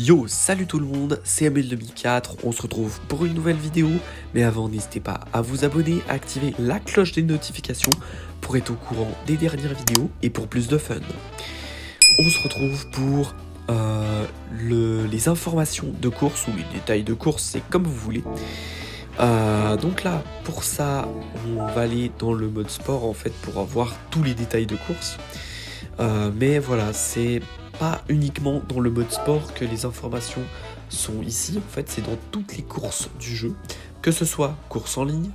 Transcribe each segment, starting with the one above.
Yo, salut tout le monde, c'est Amel2004, on se retrouve pour une nouvelle vidéo, mais avant n'hésitez pas à vous abonner, à activer la cloche des notifications pour être au courant des dernières vidéos et pour plus de fun. On se retrouve pour les informations de course ou les détails de course, c'est comme vous voulez. Donc là, pour ça, on va aller dans le mode sport en fait pour avoir tous les détails de course. Mais voilà, c'est pas uniquement dans le mode sport que les informations sont ici, en fait c'est dans toutes les courses du jeu, que ce soit course en ligne,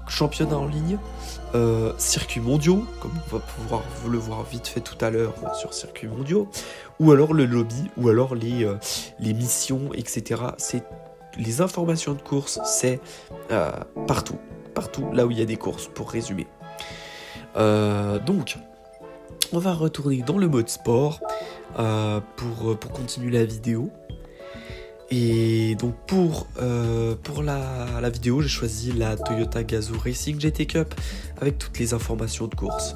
championnat en ligne, circuits mondiaux, comme on va pouvoir le voir vite fait tout à l'heure sur circuits mondiaux, ou alors le lobby, ou alors les missions, etc. C'est les informations de course, c'est partout là où il y a des courses, pour résumer. Donc, on va retourner dans le mode sport pour continuer la vidéo. Et donc pour la vidéo, j'ai choisi la Toyota Gazoo Racing GT Cup avec toutes les informations de course.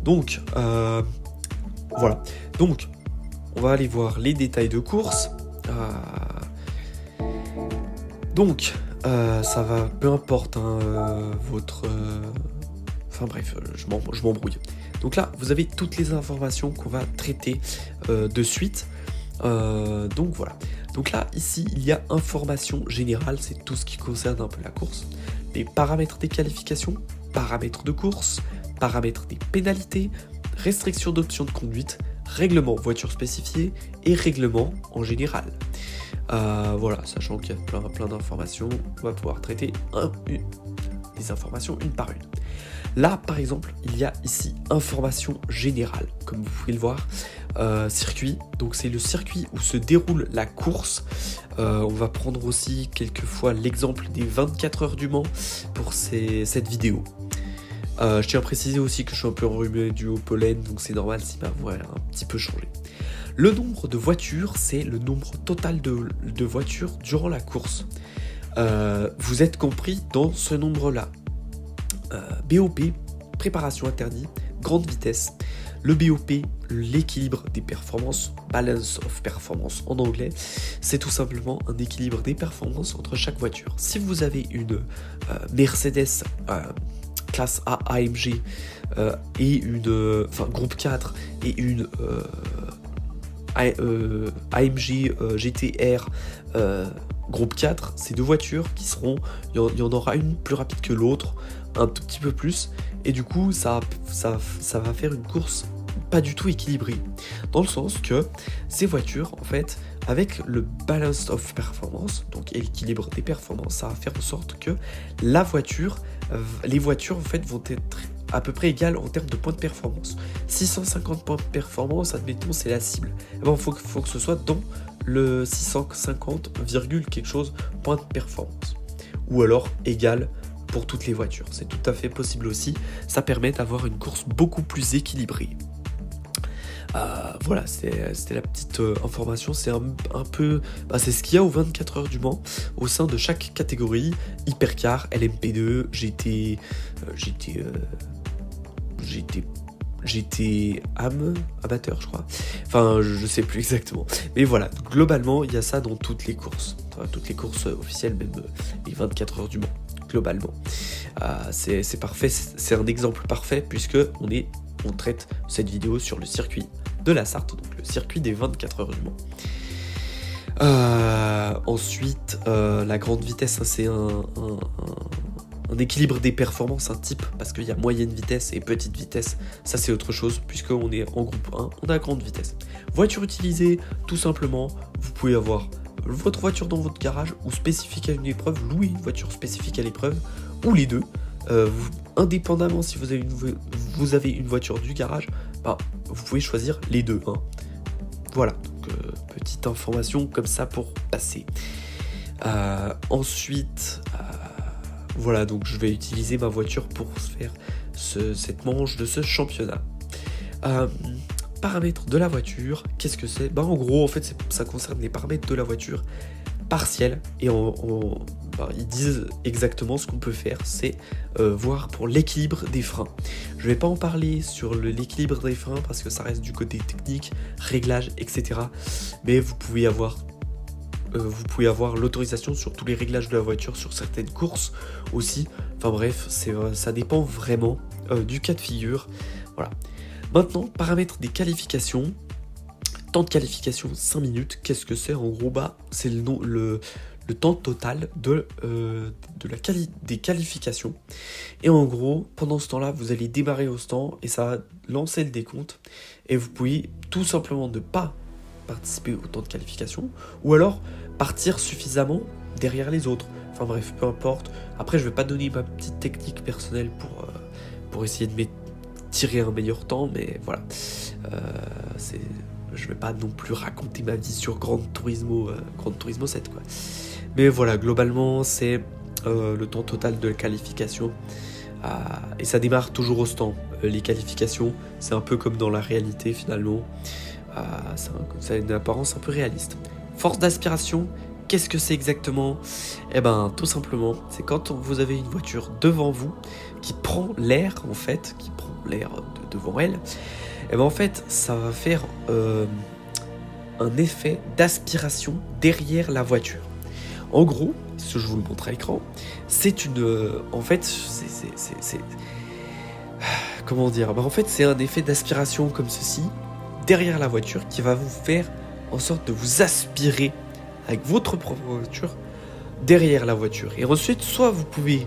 Donc voilà. Donc on va aller voir les détails de course. Donc ça va, peu importe votre... Enfin bref, je m'embrouille. Donc là, vous avez toutes les informations qu'on va traiter de suite. Donc voilà. Donc là, ici, il y a information générale, c'est tout ce qui concerne un peu la course. Les paramètres des qualifications, paramètres de course, paramètres des pénalités, restrictions d'options de conduite, règlement voiture spécifiée et règlement en général. Voilà, sachant qu'il y a plein d'informations, on va pouvoir traiter les informations une par une. Là, par exemple, il y a ici information générale, comme vous pouvez le voir, circuit, donc c'est le circuit où se déroule la course. On va prendre aussi quelquefois l'exemple des 24 heures du Mans pour cette vidéo. Je tiens à préciser aussi que je suis un peu enrhumé dû au pollen, donc c'est normal si ma voix a un petit peu changé. Le nombre de voitures, c'est le nombre total de voitures durant la course. Vous êtes compris dans ce nombre-là. BOP, préparation interdite, grande vitesse. Le BOP, l'équilibre des performances, balance of performance en anglais, c'est tout simplement un équilibre des performances entre chaque voiture. Si vous avez une Mercedes classe A AMG et une groupe 4 et une AMG GTR groupe 4, ces deux voitures qui seront, il y en aura une plus rapide que l'autre, un tout petit peu plus, et du coup ça va faire une course pas du tout équilibrée, dans le sens que ces voitures, en fait, avec le balance of performance, donc l'équilibre des performances, ça va faire en sorte que les voitures en fait vont être à peu près égales en termes de points de performance. 650 points de performance, admettons, c'est la cible. Il faut que ce soit dans le 650, quelque chose points de performance. Ou alors égal pour toutes les voitures. C'est tout à fait possible aussi. Ça permet d'avoir une course beaucoup plus équilibrée. Voilà, c'était la petite information. C'est un peu... c'est ce qu'il y a aux 24 heures du Mans au sein de chaque catégorie. Hypercar, LMP2, GT amateur, je crois. Enfin, je sais plus exactement. Mais voilà, globalement, il y a ça dans toutes les courses. Toutes les courses officielles, même les 24 heures du Mans, globalement. C'est parfait, c'est un exemple parfait puisque on traite cette vidéo sur le circuit de la Sarthe, donc le circuit des 24 heures du Mans. Ensuite, la grande vitesse, ça, c'est un équilibre des performances, un type, parce qu'il y a moyenne vitesse et petite vitesse, ça c'est autre chose, puisqu'on est en groupe 1, on a grande vitesse. Voiture utilisée, tout simplement, vous pouvez avoir votre voiture dans votre garage, ou spécifique à une épreuve, louer une voiture spécifique à l'épreuve, ou les deux. Indépendamment si vous avez une voiture du garage, vous pouvez choisir les deux. Voilà, donc petite information comme ça pour passer. Ensuite... voilà, donc je vais utiliser ma voiture pour faire cette manche de ce championnat. Paramètres de la voiture, qu'est-ce que c'est ? En gros, en fait, ça concerne les paramètres de la voiture partiels. Et ils disent exactement ce qu'on peut faire, c'est voir pour l'équilibre des freins. Je vais pas en parler sur l'équilibre des freins parce que ça reste du côté technique, réglage, etc. Mais vous pouvez avoir vous pouvez avoir l'autorisation sur tous les réglages de la voiture sur certaines courses aussi. Enfin bref, ça dépend vraiment du cas de figure. Voilà. Maintenant, paramètres des qualifications. Temps de qualification 5 minutes. Qu'est-ce que c'est? En gros, c'est le temps total des qualifications. Et en gros, pendant ce temps-là, vous allez démarrer au stand et ça va lancer le décompte. Et vous pouvez tout simplement ne pas participer au temps de qualification ou alors partir suffisamment derrière les autres. Enfin bref, peu importe. Après, je vais pas donner ma petite technique personnelle pour essayer de tirer un meilleur temps, mais voilà. Je vais pas non plus raconter ma vie sur Gran Turismo 7, quoi. Mais voilà, globalement, c'est le temps total de la qualification. Et ça démarre toujours au stand. Les qualifications, c'est un peu comme dans la réalité, finalement. Ça a une apparence un peu réaliste. Force d'aspiration, qu'est-ce que c'est exactement? Eh ben, tout simplement, c'est quand vous avez une voiture devant vous qui prend l'air, en fait, qui prend l'air devant elle. Et ben en fait, ça va faire un effet d'aspiration derrière la voiture. En gros, si je vous le montre à l'écran, c'est une... en fait, comment dire? En fait, c'est un effet d'aspiration comme ceci, derrière la voiture, qui va vous faire en sorte de vous aspirer avec votre propre voiture derrière la voiture. Et ensuite, soit vous pouvez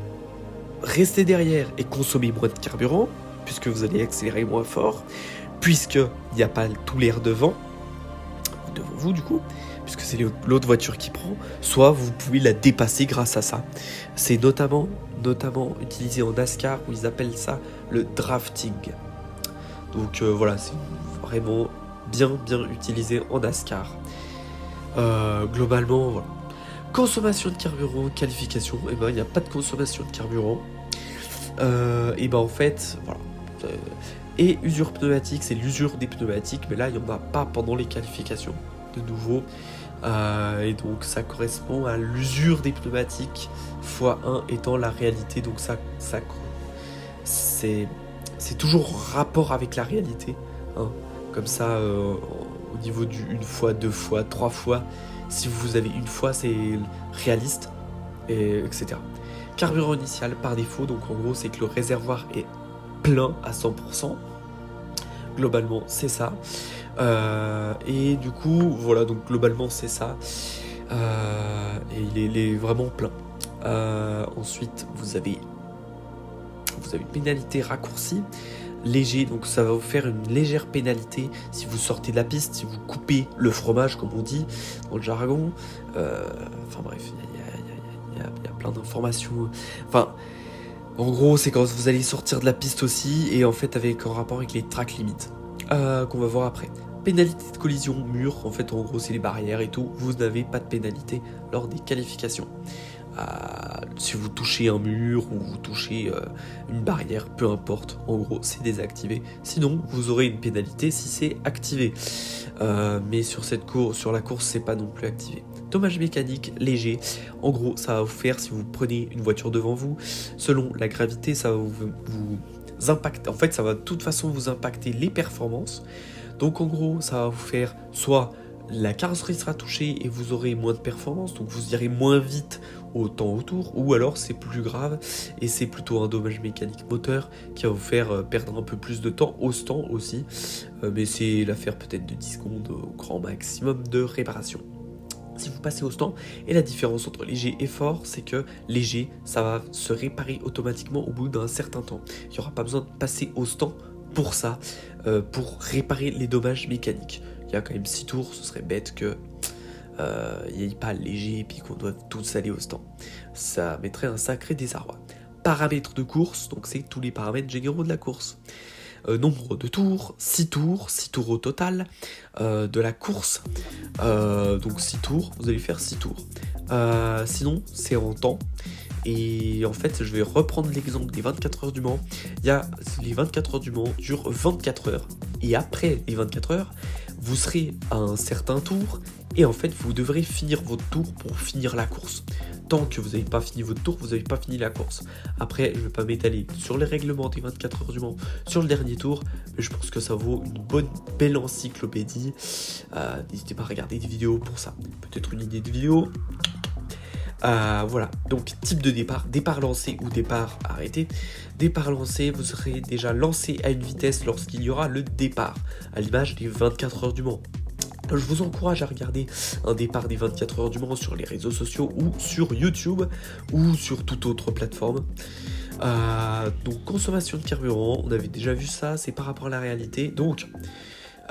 rester derrière et consommer moins de carburant, puisque vous allez accélérer moins fort, puisqu'il n'y a pas tout l'air devant vous du coup, puisque c'est l'autre voiture qui prend, soit vous pouvez la dépasser grâce à ça. C'est notamment utilisé en NASCAR, où ils appellent ça le drafting. Donc voilà, c'est vraiment bien utilisé en NASCAR. Globalement, voilà. Consommation de carburant, qualification, et ben il n'y a pas de consommation de carburant. Et ben en fait, voilà. Et usure pneumatique, c'est l'usure des pneumatiques, mais là il n'y en a pas pendant les qualifications, de nouveau. Et donc ça correspond à l'usure des pneumatiques fois 1 étant la réalité. Donc ça c'est toujours rapport avec la réalité, hein. Comme ça, au niveau du 1 fois, 2 fois, 3 fois, si vous avez 1 fois, c'est réaliste, etc. Carburant initial par défaut, donc en gros c'est que le réservoir est plein à 100%. Globalement c'est ça. Et du coup voilà, donc globalement c'est ça. Et il est vraiment plein. Ensuite vous avez une pénalité raccourcie léger, donc ça va vous faire une légère pénalité si vous sortez de la piste, si vous coupez le fromage comme on dit dans le jargon. Enfin bref, il y a plein d'informations. Enfin, en gros, c'est quand vous allez sortir de la piste aussi, et en fait avec un rapport avec les track limits qu'on va voir après. Pénalité de collision, mur, en fait en gros c'est les barrières et tout, vous n'avez pas de pénalité lors des qualifications. Si vous touchez un mur ou vous touchez une barrière, peu importe, en gros c'est désactivé. Sinon vous aurez une pénalité si c'est activé. Mais sur la course c'est pas non plus activé. Dommage mécanique léger, en gros ça va vous faire, si vous prenez une voiture devant vous, selon la gravité ça va vous impacter, en fait ça va de toute façon vous impacter les performances. Donc en gros ça va vous faire soit la carrosserie sera touchée et vous aurez moins de performance, donc vous irez moins vite au temps autour, ou alors c'est plus grave et c'est plutôt un dommage mécanique moteur qui va vous faire perdre un peu plus de temps au stand aussi, mais c'est l'affaire peut-être de 10 secondes au grand maximum de réparation. Si vous passez au stand, et la différence entre léger et fort, c'est que léger, ça va se réparer automatiquement au bout d'un certain temps. Il n'y aura pas besoin de passer au stand pour ça, pour réparer les dommages mécaniques. Il y a quand même 6 tours, ce serait bête que il n'y ait pas léger et puis qu'on doive tous aller au stand. Ça mettrait un sacré désarroi. Paramètres de course, donc c'est tous les paramètres généraux de la course. Nombre de tours, 6 tours au total de la course. Donc 6 tours, vous allez faire 6 tours. Sinon, c'est en temps. Et en fait, je vais reprendre l'exemple des 24 heures du Mans. Les 24 heures du Mans durent 24 heures. Et après les 24 heures, vous serez à un certain tour. Et en fait, vous devrez finir votre tour pour finir la course. tant que vous n'avez pas fini votre tour, vous n'avez pas fini la course. Après, je ne vais pas m'étaler sur les règlements des 24 heures du Mans, sur le dernier tour, mais je pense que ça vaut une belle encyclopédie. N'hésitez pas à regarder des vidéos pour ça. Peut-être une idée de vidéo. Voilà, donc type de départ lancé ou départ arrêté. Départ lancé, vous serez déjà lancé à une vitesse lorsqu'il y aura le départ, à l'image des 24 heures du Mans. Je vous encourage à regarder un départ des 24 heures du Mans sur les réseaux sociaux ou sur YouTube ou sur toute autre plateforme. Donc consommation de carburant, on avait déjà vu ça, c'est par rapport à la réalité. Donc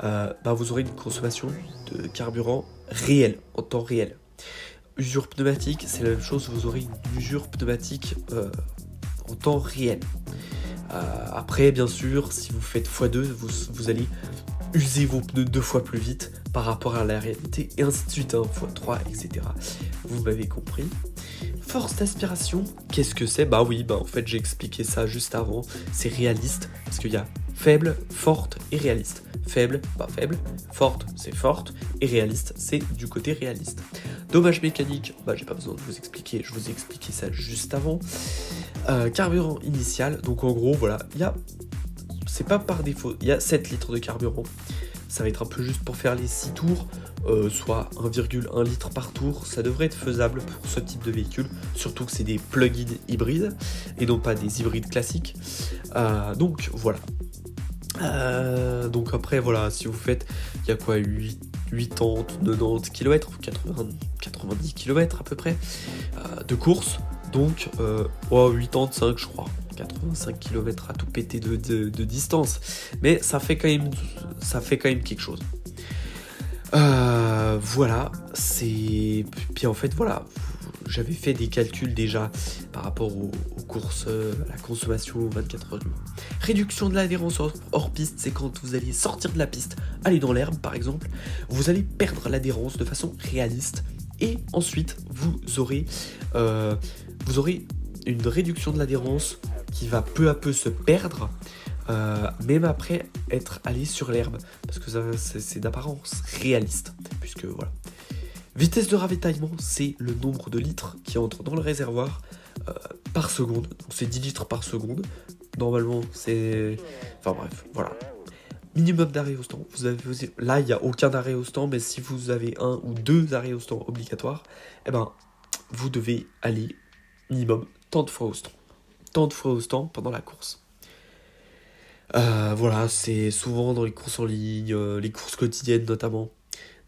vous aurez une consommation de carburant réelle, en temps réel. Usure pneumatique, c'est la même chose, vous aurez une usure pneumatique en temps réel. Après, bien sûr, si vous faites x2, vous allez user vos pneus 2 fois plus vite par rapport à la réalité, et ainsi de suite, x3, etc. Vous m'avez compris. Force d'aspiration, qu'est-ce que c'est ? En fait, j'ai expliqué ça juste avant. C'est réaliste, parce qu'il y a faible, forte et réaliste. Faible, faible, forte, c'est forte, et réaliste, c'est du côté réaliste. Dommage mécanique, j'ai pas besoin de vous expliquer, je vous ai expliqué ça juste avant. Carburant initial, donc en gros, voilà, c'est pas par défaut, il y a 7 litres de carburant. Ça va être un peu juste pour faire les 6 tours, soit 1,1 litre par tour. Ça devrait être faisable pour ce type de véhicule, surtout que c'est des plug-in hybrides et non pas des hybrides classiques. Donc voilà. Donc après voilà, si vous faites, il y a quoi, 80, 90 km, 90 km à peu près de course, donc 85 je crois, 85 km à tout péter de distance, mais ça fait quand même quelque chose. Voilà, puis en fait voilà, j'avais fait des calculs déjà par rapport aux courses, à la consommation 24 heures du Mans. Réduction de l'adhérence hors piste, c'est quand vous allez sortir de la piste, aller dans l'herbe par exemple, vous allez perdre l'adhérence de façon réaliste, et ensuite vous aurez une réduction de l'adhérence qui va peu à peu se perdre, même après être allé sur l'herbe, parce que ça, c'est d'apparence réaliste, puisque voilà. Vitesse de ravitaillement, c'est le nombre de litres qui entrent dans le réservoir par seconde. Donc c'est 10 litres par seconde. Normalement, c'est... Enfin bref, voilà. Minimum d'arrêt au stand. Là, il n'y a aucun arrêt au stand, mais si vous avez 1 ou 2 arrêts au stand obligatoires, vous devez aller minimum tant de fois au stand. Tant de fois au stand pendant la course. Voilà, c'est souvent dans les courses en ligne, les courses quotidiennes notamment.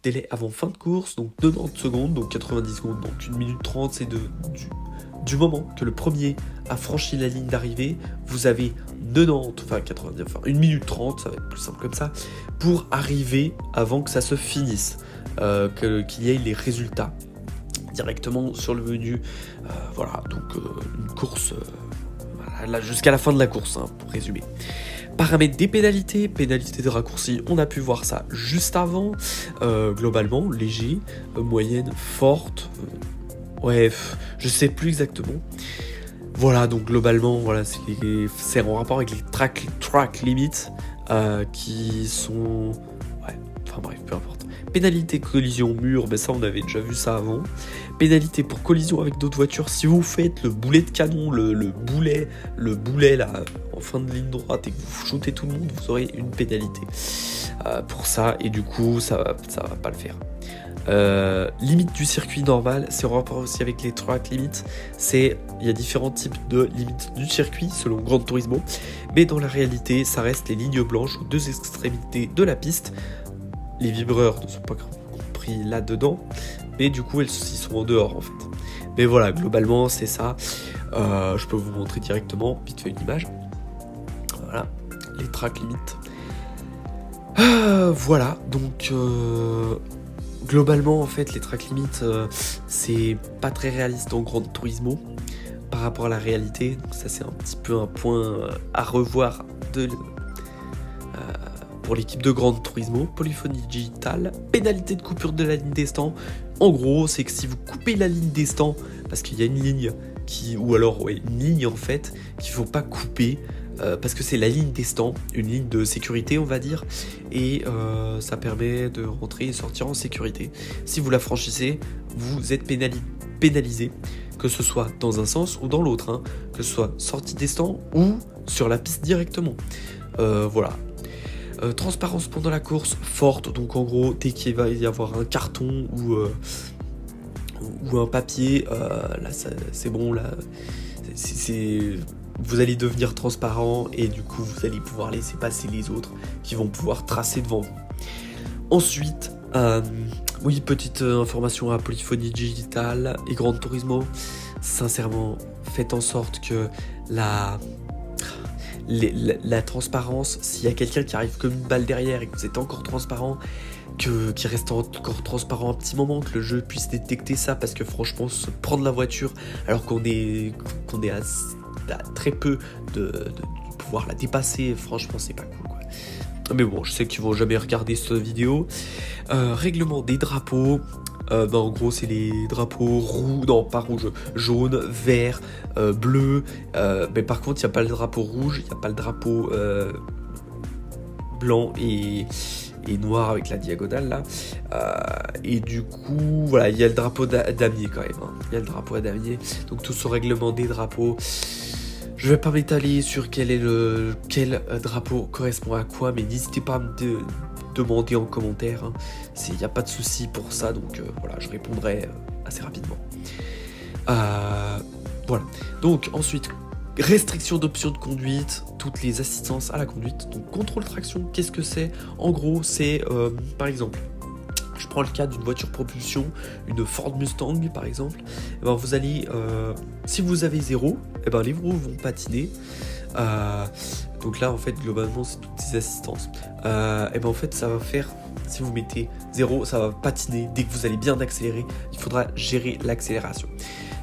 Délai avant fin de course, donc 90 secondes, donc 90 secondes, donc 1 minute 30, c'est du moment que le premier a franchi la ligne d'arrivée, vous avez 1 minute 30, ça va être plus simple comme ça, pour arriver avant que ça se finisse, qu'il y ait les résultats directement sur le menu. Voilà, donc une course là, jusqu'à la fin de la course, pour résumer. Paramètres des pénalités de raccourci, on a pu voir ça juste avant. Globalement, léger, moyenne, forte, je sais plus exactement. Voilà, donc globalement, voilà, c'est en rapport avec les track limits qui sont... peu importe. Pénalité collision mur, ça on avait déjà vu ça avant. Pénalité pour collision avec d'autres voitures, si vous faites le boulet de canon, le boulet là en fin de ligne droite et que vous shootez tout le monde, vous aurez une pénalité pour ça, et du coup ça va pas le faire. Limite du circuit normal, c'est en rapport aussi avec les track limits. Il y a différents types de limites du circuit selon Gran Turismo, mais dans la réalité ça reste les lignes blanches aux 2 extrémités de la piste. Les vibreurs ne sont pas compris là-dedans, mais du coup, ils sont en dehors, en fait. Mais voilà, globalement, c'est ça. Je peux vous montrer directement, vite fait, une image. Voilà, les track limits. Voilà, donc... globalement, en fait, les track limits, c'est pas très réaliste en Gran Turismo par rapport à la réalité. Donc ça, c'est un petit peu un point à revoir pour l'équipe de Gran Turismo. Polyphonie digitale, pénalité de coupure de la ligne des stands. En gros, c'est que si vous coupez la ligne des stands, parce qu'il y a une ligne une ligne en fait, qu'il ne faut pas couper, parce que c'est la ligne des stands, une ligne de sécurité on va dire, et ça permet de rentrer et sortir en sécurité. Si vous la franchissez, vous êtes pénalisé. que ce soit dans un sens ou dans l'autre, hein, que ce soit sortie des stands ou sur la piste directement. Voilà. Transparence pendant la course forte, donc en gros, dès qu'il va y avoir un carton ou un papier, là c'est bon, là vous allez devenir transparent et du coup vous allez pouvoir laisser passer les autres qui vont pouvoir tracer devant vous. Ensuite, oui, petite information à Polyphonie Digital et Gran Turismo, sincèrement, faites en sorte que la transparence, s'il y a quelqu'un qui arrive comme une balle derrière et que vous êtes encore transparent, qu'il reste encore transparent un petit moment, que le jeu puisse détecter ça, parce que franchement, se prendre la voiture alors qu'on est à très peu de pouvoir la dépasser, franchement c'est pas cool quoi. Mais bon, je sais qu'ils vont jamais regarder cette vidéo. Règlement des drapeaux. En gros, c'est les drapeaux jaune, vert, bleu. Mais par contre, il n'y a pas le drapeau rouge, il n'y a pas le drapeau blanc et noir avec la diagonale là. Et du coup, voilà, il y a le drapeau damier quand même. Hein. Il y a le drapeau à damier. Donc tout ce règlement des drapeaux. Je vais pas m'étaler sur quel drapeau correspond à quoi, mais n'hésitez pas à me demander en commentaire. Hein. Il n'y a pas de souci pour ça, donc voilà, je répondrai assez rapidement. Voilà. Donc ensuite, restriction d'options de conduite, toutes les assistances à la conduite. Donc contrôle traction, qu'est-ce que c'est? En gros, c'est par exemple, je prends le cas d'une voiture propulsion, une Ford Mustang par exemple, et ben vous allez, si vous avez 0, et ben les roues vont patiner. Donc là en fait globalement c'est toutes ces assistances. Et ben en fait ça va faire, si vous mettez 0, ça va patiner dès que vous allez bien accélérer, il faudra gérer l'accélération.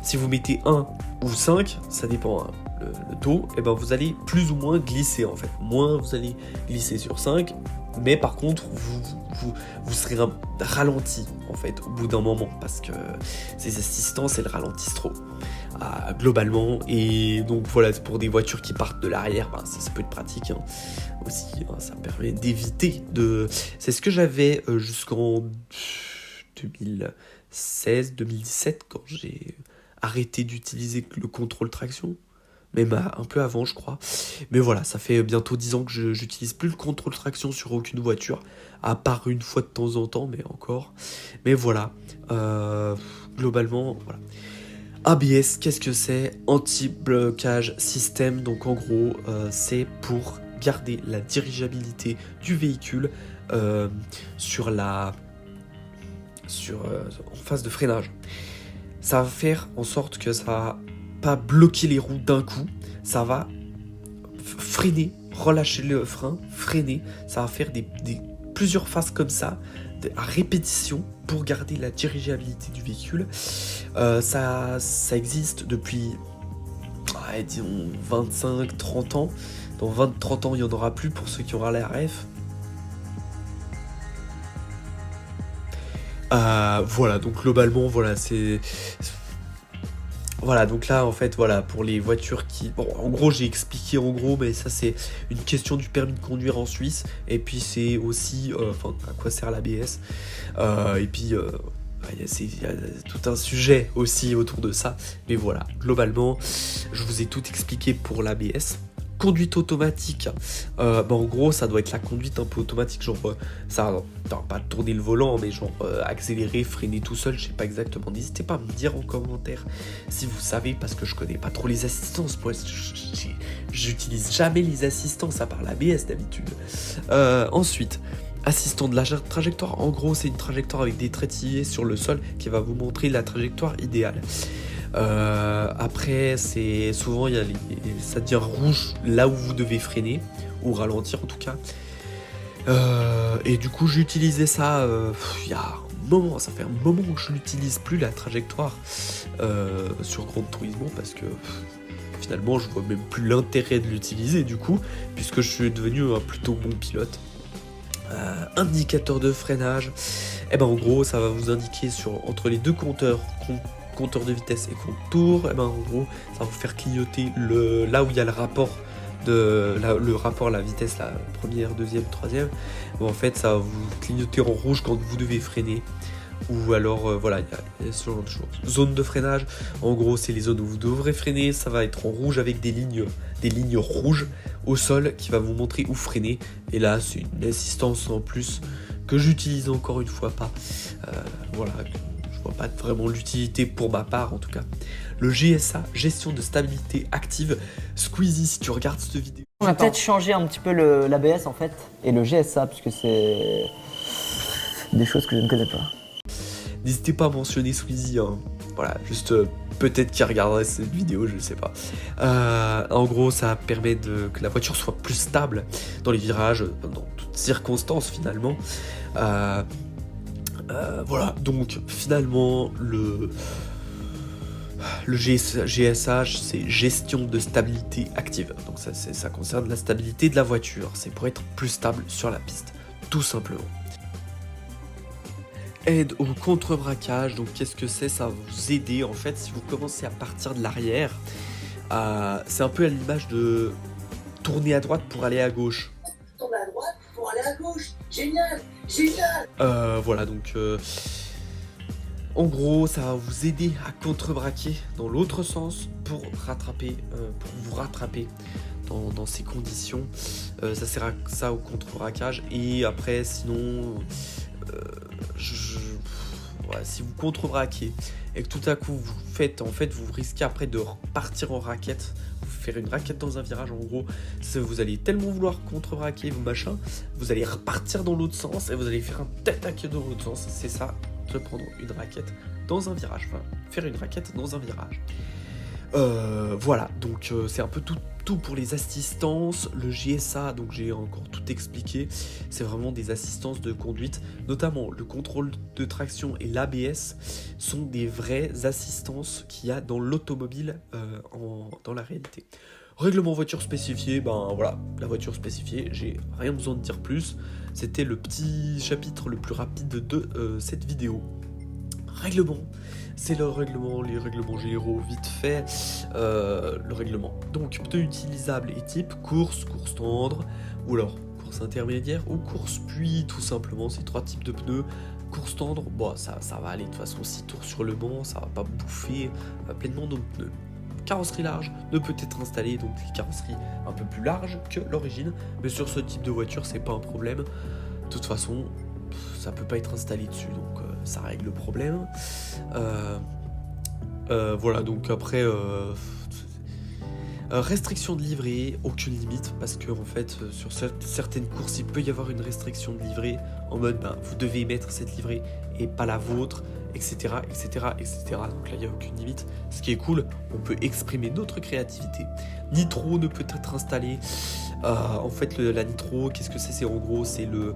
Si vous mettez 1 ou 5, ça dépend hein, le taux, et ben vous allez plus ou moins glisser en fait. Moins vous allez glisser sur 5, mais par contre vous serez ralenti en fait au bout d'un moment, parce que ces assistances elles ralentissent trop globalement. Et donc voilà, pour des voitures qui partent de l'arrière, ça peut être pratique hein, aussi hein, ça permet d'éviter c'est ce que j'avais jusqu'en 2016-2017 quand j'ai arrêté d'utiliser le contrôle traction, même un peu avant je crois. Mais voilà, ça fait bientôt 10 ans que j'utilise plus le contrôle traction sur aucune voiture, à part une fois de temps en temps, mais encore. Mais voilà, globalement, voilà. ABS, qu'est-ce que c'est? Anti-blocage système, donc en gros, c'est pour garder la dirigeabilité du véhicule en phase de freinage. Ça va faire en sorte que ça va pas bloquer les roues d'un coup, ça va freiner, relâcher le frein, freiner, ça va faire plusieurs phases comme ça, à répétition, pour garder la dirigeabilité du véhicule. Ça existe depuis, disons, 25-30 ans. Dans 20-30 ans, il n'y en aura plus pour ceux qui auront la ref. Voilà, donc globalement, voilà, voilà, donc là, en fait, voilà, pour les voitures qui... Bon, en gros, j'ai expliqué en gros, mais ça, c'est une question du permis de conduire en Suisse. Et puis, c'est aussi, à quoi sert l'ABS. Et puis, il y a tout un sujet aussi autour de ça. Mais voilà, globalement, je vous ai tout expliqué pour l'ABS. Conduite automatique, en gros ça doit être la conduite un peu automatique, genre ça pas tourner le volant, mais genre accélérer, freiner tout seul, je sais pas exactement. N'hésitez pas à me dire en commentaire si vous savez, parce que je connais pas trop les assistances. Moi j'utilise jamais les assistances à part l'ABS d'habitude. Ensuite, assistant de la trajectoire, en gros c'est une trajectoire avec des traits tillés sur le sol qui va vous montrer la trajectoire idéale. Après, c'est souvent ça devient rouge là où vous devez freiner ou ralentir en tout cas. Et du coup, j'ai utilisé ça il y a un moment. Ça fait un moment que je n'utilise plus la trajectoire sur Gran Turismo, parce que finalement, je vois même plus l'intérêt de l'utiliser du coup, puisque je suis devenu un plutôt bon pilote. Indicateur de freinage, en gros, ça va vous indiquer entre les deux compteurs de vitesse et contour, en gros ça va vous faire clignoter là où il y a le rapport la vitesse, la première, deuxième, troisième. En fait ça va vous clignoter en rouge quand vous devez freiner. ou alors voilà, il y a ce genre de choses. Zone de freinage, en gros c'est les zones où vous devrez freiner, ça va être en rouge avec des lignes rouges au sol qui va vous montrer où freiner, et là c'est une assistance en plus que j'utilise encore une fois pas, voilà, je vois pas vraiment l'utilité pour ma part en tout cas. Le GSA, gestion de stabilité active. Squeezie, si tu regardes cette vidéo... On va peut-être changer un petit peu l'ABS en fait, et le GSA, puisque c'est des choses que je ne connais pas. N'hésitez pas à mentionner Squeezie, hein. Voilà, juste peut-être qu'il regarderait cette vidéo, je ne sais pas. En gros, ça permet que la voiture soit plus stable dans les virages, dans toutes circonstances finalement. Voilà, donc finalement, le GSA, c'est gestion de stabilité active. Donc ça concerne la stabilité de la voiture. C'est pour être plus stable sur la piste, tout simplement. Aide au contre-braquage, donc qu'est-ce que c'est? Ça va vous aider en fait si vous commencez à partir de l'arrière. C'est un peu à l'image de tourner à droite pour aller à gauche. Tourner à droite pour aller à gauche, génial, génial. Voilà, donc en gros ça va vous aider à contre-braquer dans l'autre sens pour vous rattraper dans ces conditions. Ça sert à ça au contre-braquage, et après sinon si vous contre-braquez et que tout à coup vous risquez après de repartir en raquette, vous faire une raquette dans un virage en gros, vous allez tellement vouloir contre-braquer vos machins, vous allez repartir dans l'autre sens et vous allez faire un tête-à-queue dans l'autre sens. C'est ça, de prendre une raquette dans un virage, enfin faire une raquette dans un virage. Voilà, donc c'est un peu tout pour les assistances. Le GSA, donc j'ai encore tout expliqué, c'est vraiment des assistances de conduite, notamment le contrôle de traction et l'ABS sont des vraies assistances qu'il y a dans l'automobile dans la réalité. Règlement voiture spécifié, ben voilà, la voiture spécifiée, j'ai rien besoin de dire plus, c'était le petit chapitre le plus rapide de cette vidéo. Règlement, c'est le règlement, les règlements généraux vite fait, le règlement. Donc pneus utilisables et type course tendre, ou alors course intermédiaire ou course, puis tout simplement ces trois types de pneus. Course tendre, bon ça va aller de toute façon 6 tours sur le banc, ça va pas bouffer pleinement nos pneus. Carrosserie large ne peut être installée, donc les carrosseries un peu plus larges que l'origine, mais sur ce type de voiture c'est pas un problème. De toute façon ça peut pas être installé dessus, donc ça règle le problème. Voilà, donc après restriction de livrée, aucune limite, parce que en fait sur certaines courses il peut y avoir une restriction de livrée en mode vous devez mettre cette livrée et pas la vôtre, etc. Donc là il n'y a aucune limite, ce qui est cool, on peut exprimer notre créativité. Nitro ne peut être installé, en fait la nitro, qu'est-ce que c'est en gros c'est le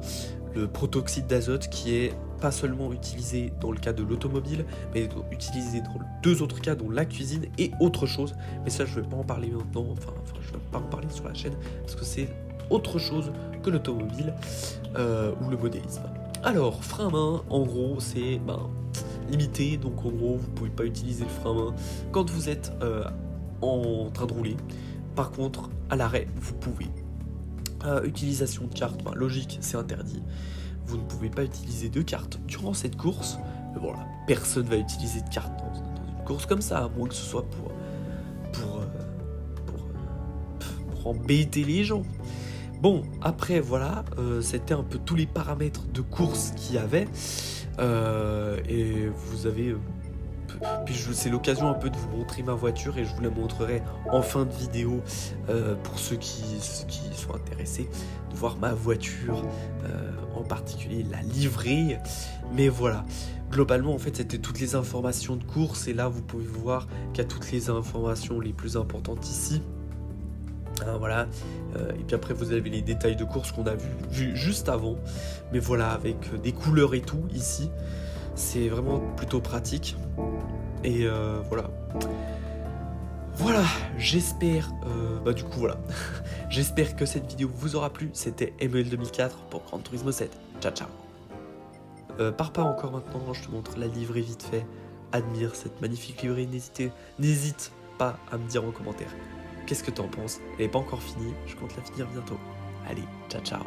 protoxyde d'azote qui est pas seulement utilisé dans le cas de l'automobile, mais utilisé dans deux autres cas, dont la cuisine et autre chose. Mais ça, je vais pas en parler maintenant, enfin je vais pas en parler sur la chaîne, parce que c'est autre chose que l'automobile ou le modélisme. Alors, frein à main, en gros, c'est limité, donc en gros, vous pouvez pas utiliser le frein à main quand vous êtes en train de rouler. Par contre, à l'arrêt, vous pouvez. Utilisation de cartes, logique, c'est interdit. Vous ne pouvez pas utiliser de cartes durant cette course. Mais voilà, personne va utiliser de cartes dans une course comme ça, à moins que ce soit pour embêter les gens. Bon, après voilà, c'était un peu tous les paramètres de course qu'il y avait. Et vous avez... Puis c'est l'occasion un peu de vous montrer ma voiture, et je vous la montrerai en fin de vidéo pour ceux qui sont intéressés de voir ma voiture, en particulier la livrée. Mais voilà, globalement en fait c'était toutes les informations de course, et là vous pouvez voir qu'il y a toutes les informations les plus importantes ici. Voilà, et puis après vous avez les détails de course qu'on a vu juste avant, mais voilà, avec des couleurs et tout ici. C'est vraiment plutôt pratique. Et voilà, j'espère, du coup voilà, j'espère que cette vidéo vous aura plu. C'était Emmanuel 2004 pour Gran Turismo 7. Ciao ciao. Pars pas encore maintenant, je te montre la livrée vite fait. Admire cette magnifique livrée, n'hésite pas à me dire en commentaire qu'est-ce que t'en penses. Elle n'est pas encore finie, je compte la finir bientôt. Allez, ciao ciao.